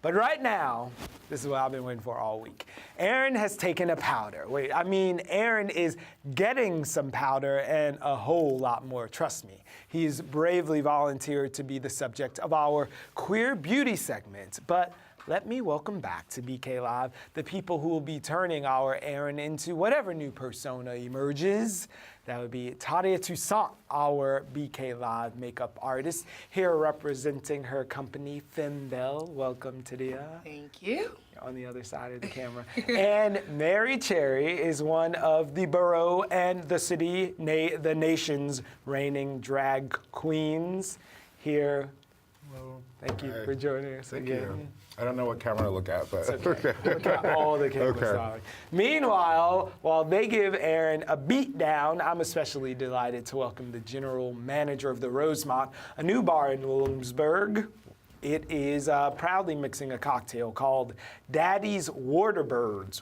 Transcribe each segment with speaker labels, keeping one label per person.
Speaker 1: But right now, this is what I've been waiting for all week. Aaron has taken a powder. Aaron is getting some powder and a whole lot more, trust me. He's bravely volunteered to be the subject of our Queer Beauty segment. But let me welcome back to BK Live the people who will be turning our Aaron into whatever new persona emerges. That would be Tadia Toussaint, our BK Live makeup artist, here representing her company, Fembelle. Welcome, Tadia.
Speaker 2: Thank you.
Speaker 1: On the other side of the camera. And Merrie Cherry is one of the borough and the nation's reigning drag queens here. Well, thank you for joining us
Speaker 3: Thank
Speaker 1: again.
Speaker 3: you. I don't know what camera to look at, but
Speaker 1: It's okay. Look at all the cameras.
Speaker 3: Okay.
Speaker 1: Meanwhile, while they give Aaron a beat down, I'm especially delighted to welcome the general manager of the Rosemont, a new bar in Williamsburg. It is proudly mixing a cocktail called Daddy's Waterbirds.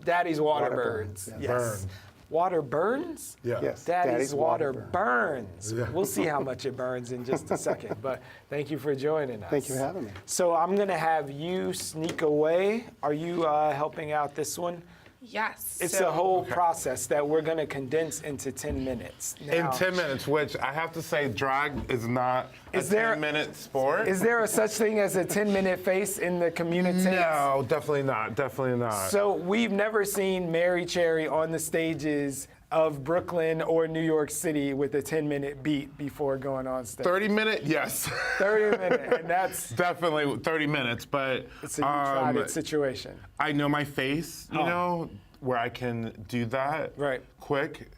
Speaker 1: Daddy's Waterbirds.
Speaker 3: Yeah. Burns.
Speaker 1: Water burns?
Speaker 3: Yeah.
Speaker 1: Yes. Daddy's water burns. Yeah. We'll see how much it burns in just a second, but thank you for joining us.
Speaker 4: Thank you for having me.
Speaker 1: So I'm gonna have you sneak away. Are you helping out this one?
Speaker 2: Yes.
Speaker 1: It's a whole process that we're gonna condense into 10 minutes.
Speaker 3: In 10 minutes, which I have to say, drag is not a 10-minute sport.
Speaker 1: Is there a such thing as a 10-minute face in the community?
Speaker 3: No, definitely not. Definitely not.
Speaker 1: So we've never seen Merrie Cherry on the stages of Brooklyn or New York City with a 10-minute beat before going on stage.
Speaker 3: 30-minute, yes.
Speaker 1: 30-minute, and that's
Speaker 3: definitely 30 minutes, but
Speaker 1: it's a you tried it situation.
Speaker 3: I know my face, you know, where I can do that quick.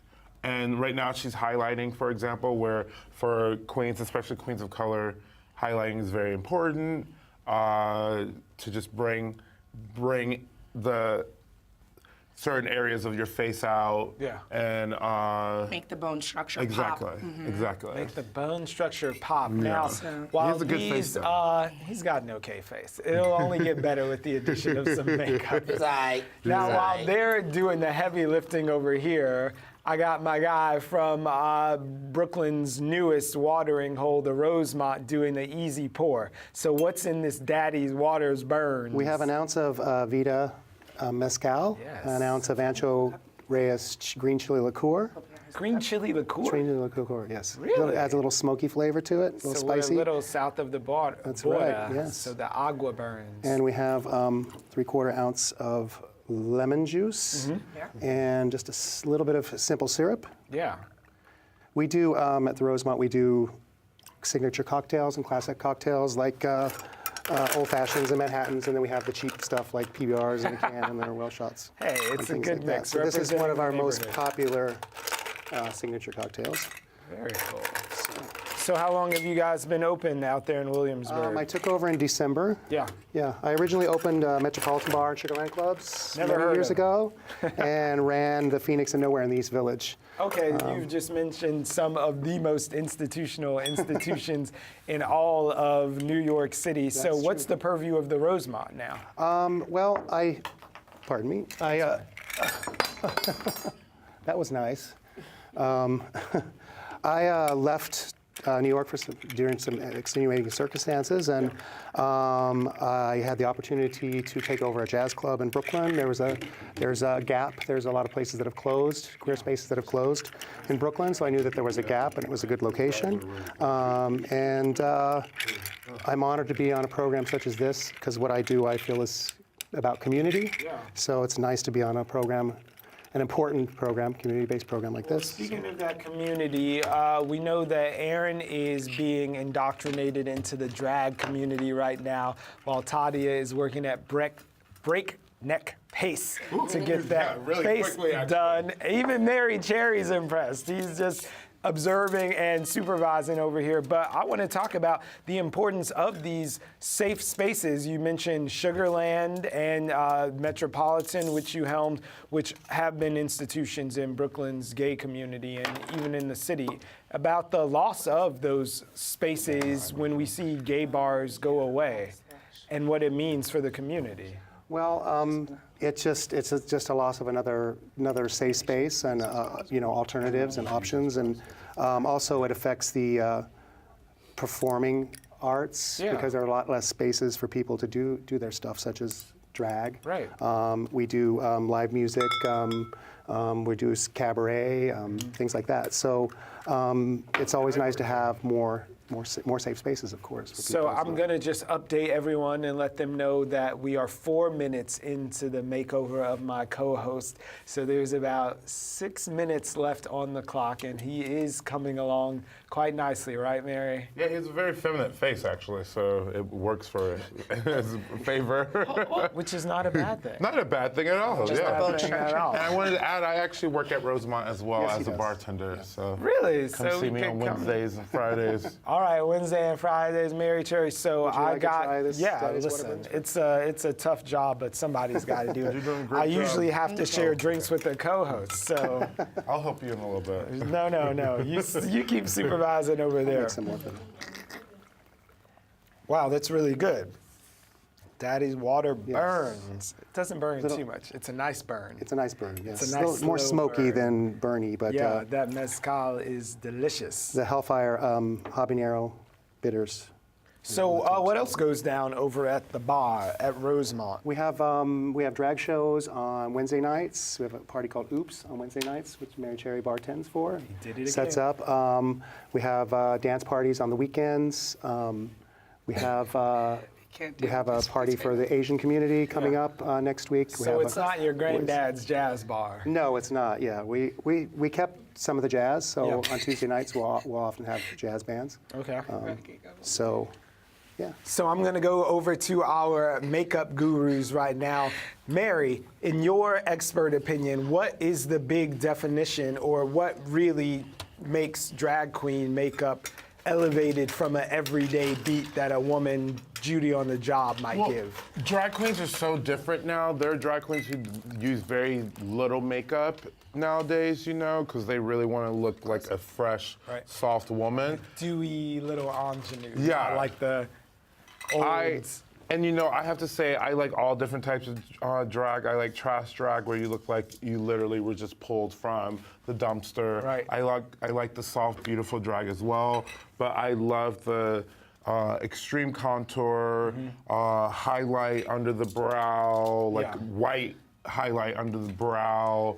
Speaker 3: And right now she's highlighting, for example, where for queens, especially queens of color, highlighting is very important to just bring the certain areas of your face out. Yeah. And
Speaker 2: make the bone structure
Speaker 3: exactly,
Speaker 2: pop.
Speaker 3: Exactly.
Speaker 1: Make the bone structure pop.
Speaker 3: Yeah.
Speaker 1: Now, while
Speaker 3: He's a good face,
Speaker 1: he's got an okay face. It'll only get better with the addition of some makeup. Now, while they're doing the heavy lifting over here, I got my guy from Brooklyn's newest watering hole, the Rosemont, doing the easy pour. So what's in this Daddy's Waters Burns?
Speaker 4: We have an ounce of Vita Mezcal, an ounce of Ancho Reyes green chili liqueur.
Speaker 1: Green chili liqueur?
Speaker 4: Green chili liqueur, yes.
Speaker 1: Really?
Speaker 4: Adds a little smoky flavor to it, a little spicy.
Speaker 1: We're a little south of the border.
Speaker 4: That's right, yes.
Speaker 1: So the agua burns.
Speaker 4: And we have 3/4 ounce of lemon juice and just a little bit of simple syrup.
Speaker 1: Yeah.
Speaker 4: We do, at the Rosemont, we do signature cocktails and classic cocktails like old fashions and Manhattans, and then we have the cheap stuff like PBRs and can and then Well shots.
Speaker 1: Hey, it's a good mix.
Speaker 4: So this is one of our most popular signature cocktails.
Speaker 1: Very cool. So how long have you guys been open out there in Williamsburg?
Speaker 4: I took over in December.
Speaker 1: Yeah.
Speaker 4: Yeah, I originally opened Metropolitan Bar and Sugarland Clubs
Speaker 1: Many
Speaker 4: years ago, and ran the Phoenix and Nowhere in the East Village.
Speaker 1: Okay, you've just mentioned some of the most institutional institutions in all of New York City.
Speaker 4: That's
Speaker 1: so what's
Speaker 4: true.
Speaker 1: the purview of the Rosemont now?
Speaker 4: Well, pardon me, that was nice. I left New York during some extenuating circumstances, and I had the opportunity to take over a jazz club in Brooklyn. There's a gap. There's a lot of places that have closed, queer spaces that have closed in Brooklyn, so I knew that there was a gap and it was a good location. I'm honored to be on a program such as this, because what I do, I feel, is about community. Yeah. So it's nice to be on a program, an important program, community-based program like this.
Speaker 1: Speaking of that community, we know that Aaron is being indoctrinated into the drag community right now, while Tadia is working at breakneck pace to get that
Speaker 3: really
Speaker 1: face
Speaker 3: quickly,
Speaker 1: done. Even Merrie Cherry's impressed. He's just observing and supervising over here. But I want to talk about the importance of these safe spaces. You mentioned Sugarland and Metropolitan, which you helmed, which have been institutions in Brooklyn's gay community and even in the city. About the loss of those spaces when we see gay bars go away and what it means for the community.
Speaker 4: Well, it's just a loss of another safe space and alternatives and options, and also it affects the performing arts because there are a lot less spaces for people to do their stuff, such as drag.
Speaker 1: Right.
Speaker 4: We do live music. We do cabaret, things like that. So it's always nice to have more safe spaces, of course. For
Speaker 1: So
Speaker 4: people.
Speaker 1: I'm going to just update everyone and let them know that we are 4 minutes into the makeover of my co-host. So there's about 6 minutes left on the clock, and he is coming along quite nicely, right, Merrie?
Speaker 3: Yeah, he has a very feminine face, actually, so it works for his favor.
Speaker 1: Which is not a bad thing.
Speaker 3: Not a bad thing at all.
Speaker 1: Just
Speaker 3: yeah.
Speaker 1: not a bad thing at all.
Speaker 3: And I wanted to add, I actually work at Rosemont as well
Speaker 4: Yes, he
Speaker 3: as a
Speaker 4: does.
Speaker 3: bartender. So
Speaker 1: Really?
Speaker 3: come
Speaker 1: So
Speaker 3: see
Speaker 1: we
Speaker 3: me on
Speaker 1: could come-
Speaker 3: Wednesdays and Fridays.
Speaker 1: All right, Wednesday and Fridays, Merrie Cherry. So
Speaker 4: Would you
Speaker 1: I
Speaker 4: like to
Speaker 1: got
Speaker 4: try this Daddy's
Speaker 1: Listen,
Speaker 4: Waterburns?
Speaker 1: it's a tough job, but somebody's got to do it.
Speaker 3: You're doing a great
Speaker 1: I
Speaker 3: job.
Speaker 1: usually have to share drinks with the co-host, so
Speaker 3: I'll help you in a little bit.
Speaker 1: no. You keep supervising over there.
Speaker 4: Make some more for them.
Speaker 1: Wow, that's really good. Daddy's water burns. It doesn't burn too much. It's a nice burn.
Speaker 4: It's a nice burn. Yes.
Speaker 1: a
Speaker 4: a little
Speaker 1: nice
Speaker 4: more
Speaker 1: slow
Speaker 4: smoky
Speaker 1: burn.
Speaker 4: than burny, but
Speaker 1: Yeah, that mezcal is delicious.
Speaker 4: the Hellfire habanero bitters.
Speaker 1: So what else goes down over at the bar at Rosemont?
Speaker 4: We have drag shows on Wednesday nights. We have a party called Oops on Wednesday nights, which Merrie Cherry bartends for.
Speaker 1: He did it
Speaker 4: Sets
Speaker 1: again.
Speaker 4: up. We have dance parties on the weekends. We have a party for the Asian community coming up next week. We
Speaker 1: So
Speaker 4: have
Speaker 1: it's not your granddad's jazz bar.
Speaker 4: No, it's not. Yeah, we kept some of the jazz. So
Speaker 1: Yeah.
Speaker 4: on Tuesday nights we'll often have jazz bands.
Speaker 1: Okay.
Speaker 4: So, yeah.
Speaker 1: So I'm going to go over to our makeup gurus right now. Merrie, in your expert opinion, what is the big definition or what really makes drag queen makeup elevated from an everyday beat that a woman Judy on the job might give?
Speaker 3: Drag queens are so different now. There are drag queens who use very little makeup nowadays, you know, because they really want to look like a fresh, soft woman.
Speaker 1: Dewy little ingenue.
Speaker 3: Yeah.
Speaker 1: Not like the old.
Speaker 3: And you know, I have to say, I like all different types of drag. I like trash drag, where you look like you literally were just pulled from the dumpster.
Speaker 1: Right.
Speaker 3: I like the soft, beautiful drag as well. But I love the extreme contour, highlight under the brow, like white highlight under the brow,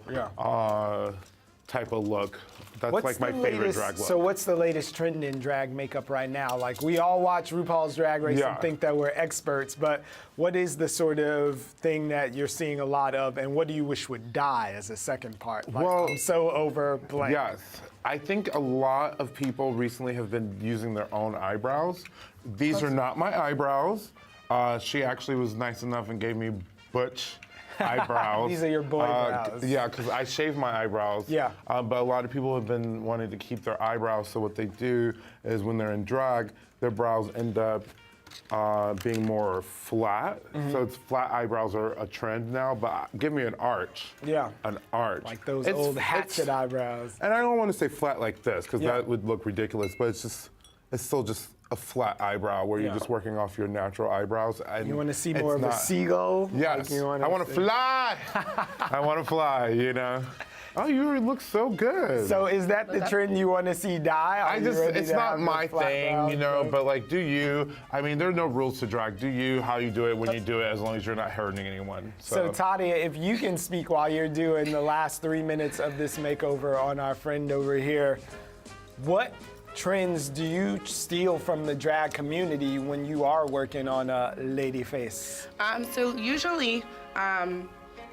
Speaker 3: type of look. That's like my favorite drag look.
Speaker 1: So what's the latest trend in drag makeup right now? Like we all watch RuPaul's Drag Race and think that we're experts, but what is the sort of thing that you're seeing a lot of, and what do you wish would die as a second part? Like,
Speaker 3: Well,
Speaker 1: I'm so over blank.
Speaker 3: Yes. I think a lot of people recently have been using their own eyebrows. These are not my eyebrows. She actually was nice enough and gave me butch eyebrows.
Speaker 1: These are your boy brows.
Speaker 3: Yeah, because I shave my eyebrows.
Speaker 1: Yeah.
Speaker 3: But a lot of people have been wanting to keep their eyebrows, so what they do is when they're in drag, their brows end up being more flat. So it's flat eyebrows are a trend now, but give me an arch.
Speaker 1: Yeah.
Speaker 3: An arch.
Speaker 1: Like those old hatchet eyebrows.
Speaker 3: And I don't want to say flat like this, because that would look ridiculous, but it's still just a flat eyebrow where you're just working off your natural eyebrows. And
Speaker 1: You want to see
Speaker 3: it's
Speaker 1: more of a
Speaker 3: not-
Speaker 1: seagull?
Speaker 3: Yes.
Speaker 1: Like
Speaker 3: I want to fly. I want to fly, you know. Oh, you look so good.
Speaker 1: So is that the trend you want to see die? Are you ready
Speaker 3: It's
Speaker 1: to
Speaker 3: not
Speaker 1: have the
Speaker 3: my
Speaker 1: flat
Speaker 3: thing,
Speaker 1: brows,
Speaker 3: you know,
Speaker 1: bro?
Speaker 3: but like, do you? I mean, there are no rules to drag. Do you, how you do it, when you do it, as long as you're not hurting anyone.
Speaker 1: So Tadia, if you can speak while you're doing the last 3 minutes of this makeover on our friend over here, what trends do you steal from the drag community when you are working on a lady face?
Speaker 2: So usually,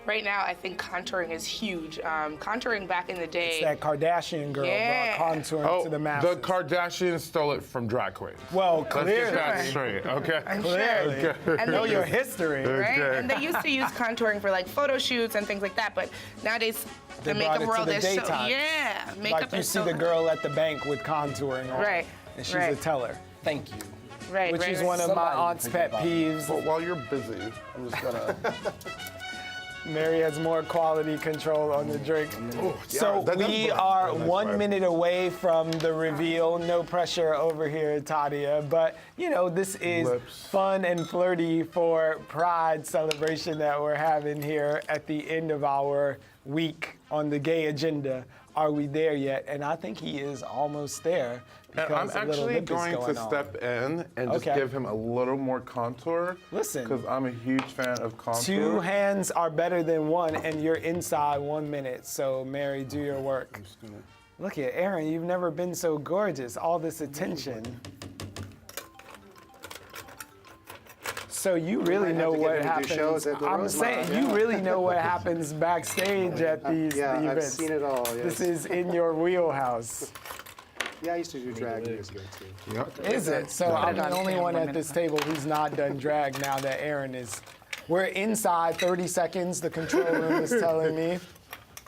Speaker 2: right now, I think contouring is huge. Contouring back in the day.
Speaker 1: It's that Kardashian girl brought contouring to the masses.
Speaker 3: the Kardashians stole it from drag queens.
Speaker 1: Well,
Speaker 3: Let's get that
Speaker 1: clearly.
Speaker 3: straight, okay?
Speaker 2: I'm
Speaker 1: Clearly.
Speaker 2: sure. And
Speaker 1: Know
Speaker 2: they
Speaker 1: your
Speaker 2: use-
Speaker 1: history.
Speaker 2: Right?
Speaker 3: Okay.
Speaker 2: And they used to use contouring for like photo shoots and things like that, but nowadays
Speaker 1: They
Speaker 2: the
Speaker 1: brought
Speaker 2: makeup
Speaker 1: it to
Speaker 2: world
Speaker 1: the
Speaker 2: is so
Speaker 1: daytime.
Speaker 2: makeup
Speaker 1: Like you
Speaker 2: is
Speaker 1: see
Speaker 2: so
Speaker 1: the girl at the bank with contouring on.
Speaker 2: Right,
Speaker 1: And she's a
Speaker 2: right.
Speaker 1: teller.
Speaker 5: Thank you.
Speaker 2: right,
Speaker 1: Which
Speaker 2: right,
Speaker 1: is
Speaker 2: right.
Speaker 1: one of my
Speaker 5: Somebody
Speaker 1: aunt's
Speaker 5: think
Speaker 1: pet
Speaker 5: about it.
Speaker 1: peeves.
Speaker 3: But while you're busy, I'm just gonna.
Speaker 1: Merrie has more quality control on the drink. So
Speaker 3: that does
Speaker 1: we
Speaker 3: burn.
Speaker 1: are
Speaker 3: Nice
Speaker 1: 1
Speaker 3: vibe.
Speaker 1: minute away from the reveal. No pressure over here, Tadia. But, you know, this is
Speaker 3: Lips.
Speaker 1: fun and flirty for Pride celebration that we're having here at the end of our week on the gay agenda. are we there yet? And I think he is almost there.
Speaker 3: And I'm
Speaker 1: because a little
Speaker 3: actually
Speaker 1: lip is
Speaker 3: going to
Speaker 1: on.
Speaker 3: step in and just give him a little more contour.
Speaker 1: Listen.
Speaker 3: Because I'm a huge fan of contour.
Speaker 1: 2 hands are better than 1, and you're inside 1 minute. So, Merrie, do your work. Look at Aaron. You've never been so gorgeous. All this attention. So you really know what happens. I'm saying you really know what happens backstage at these events.
Speaker 4: I've seen it all. Yes.
Speaker 1: This is in your wheelhouse.
Speaker 4: Yeah, I used to do drag years ago too.
Speaker 3: Yep.
Speaker 1: Is it? So I'm the only one at this table who's not done drag now that Aaron is. We're inside 30 seconds, the control room is telling me.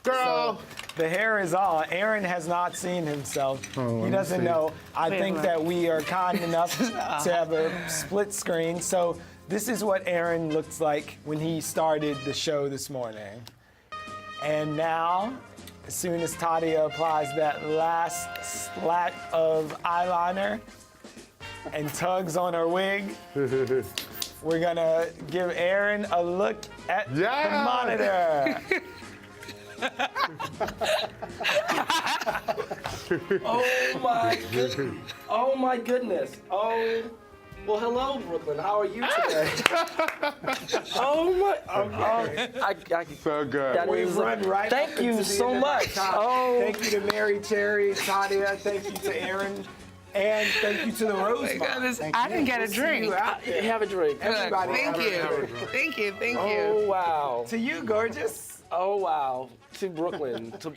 Speaker 3: Girl!
Speaker 1: So the hair is on. Aaron has not seen himself. He doesn't know. I think that we are kind enough to have a split screen. So this is what Aaron looks like when he started the show this morning. And now, as soon as Tadia applies that last slat of eyeliner and tugs on her wig, we're gonna give Aaron a look at the monitor.
Speaker 5: Oh my goodness. Oh, well, hello, Brooklyn. How are you today? Oh my.
Speaker 3: So good.
Speaker 5: That
Speaker 1: We've
Speaker 5: is-
Speaker 1: run right
Speaker 5: Thank
Speaker 1: up
Speaker 5: you
Speaker 1: into the
Speaker 5: so
Speaker 1: end of our
Speaker 5: much.
Speaker 1: time.
Speaker 5: Oh.
Speaker 1: Thank you to Merrie Cherry, Tadia. Thank you to Aaron. And thank you to the Rosemont.
Speaker 2: I didn't get a drink.
Speaker 5: Have a drink.
Speaker 1: Everybody
Speaker 2: Thank
Speaker 1: have a
Speaker 2: you.
Speaker 1: drink.
Speaker 2: Thank you. Thank you.
Speaker 5: Oh wow.
Speaker 1: To you, gorgeous.
Speaker 5: Oh wow. To Brooklyn. To